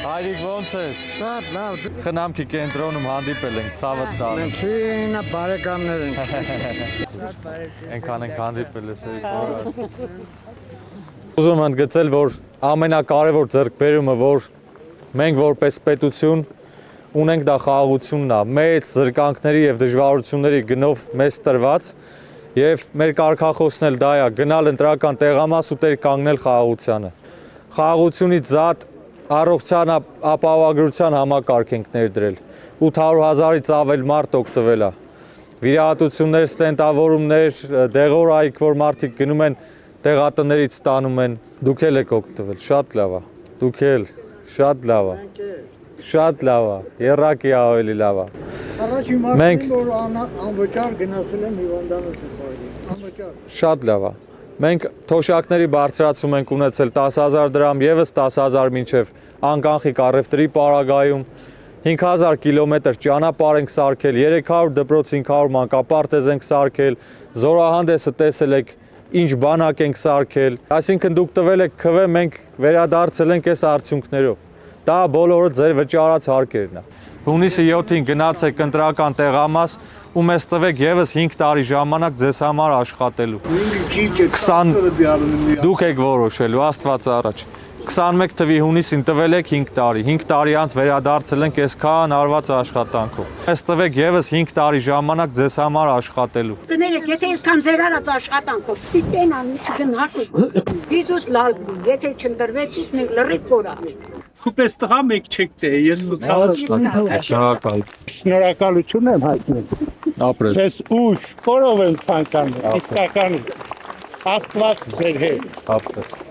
Հայրիկ ոնց ես։ Լավ։ Խնամքի կենտրոնում հանդիպել ենք, ցավը տանը։ Մենք քինա բարեկամներ ենք։ Այնքան ենք հանդիպել ես։ Ուզում եմ ընդգծել, որ ամենակարևոր ձեռքբերումը, որ մենք որպես պետություն ունենք, դա խաղաղությունն է, մեծ զրկանքների եւ դժվարությունների գնով մեզ տրված, եւ մեր կարգախոսն էլ դա է, գնալ ընտրական տեղամաս ու տեր կանգնել խաղաղությանը։ Խաղաղությունից զատ առողջության ապահովագրության համակարգ ենք ներդրել, 800,000-ից ավել մարդ օգտվել է։ Վիրահատություններ, ստենտավորումներ, դեղորայք, որ մարդիկ գնում են տեղատներից ստանում են, դուք էլ եք օգտվել, շատ լավ է, դուք էլ, շատ լավ է, շատ լավ է, երակի ավելի լավ է։ Առաջին մարդին, որ անվճար գնացել եմ հիվանդանոցը պարգի, անվճար։ Շատ լավ է։ Մենք թոշակների բարձրացում ենք ունեցել 10,000 դրամ, եւս 10,000 մինչև անկանխիկ առևտրի պարագայում, 5,000 կիլոմետր ճանապարհ ենք սարքել, 300 դպրոց, 500 մանկապարտեզ ենք սարքել, զորահանդեսը տեսել եք, ինչ բանակ ենք սարքել, այսինքն դուք տվել եք քվ, մենք վերադարձել ենք այս արդյունքներով։ Դա բոլորը ձեր վճարած հարկերն է։ Հունիսի 7-ին գնացեք ընտրական տեղամաս ու մեզ տվեք եւս 5 տարի ժամանակ ձեզ համար աշխատելու։ 20 դուք եք որոշելու, Աստված առաջ։ 21 թվի հունիսին տվել եք 5 տարի, 5 տարի անց վերադարձել ենք այսքան արված աշխատանքով։ Մեզ տվեք եւս 5 տարի ժամանակ ձեզ համար աշխատելու։ Տներեք, եթե այսքան ձեր արած աշխատանքով սիտեն անի չգնահատեք։ Դիդուս լավ, եթե չընտրվեցիք, մենք լրիվ կորացինք։ Պես տղա մեկ չեք թե ես շնորհակալություն եմ հայտնում։ Ապրես։ Ես ուշ, որով եմ ցանկանում, իսկական Աստված ձեր հետ։ Ապրես։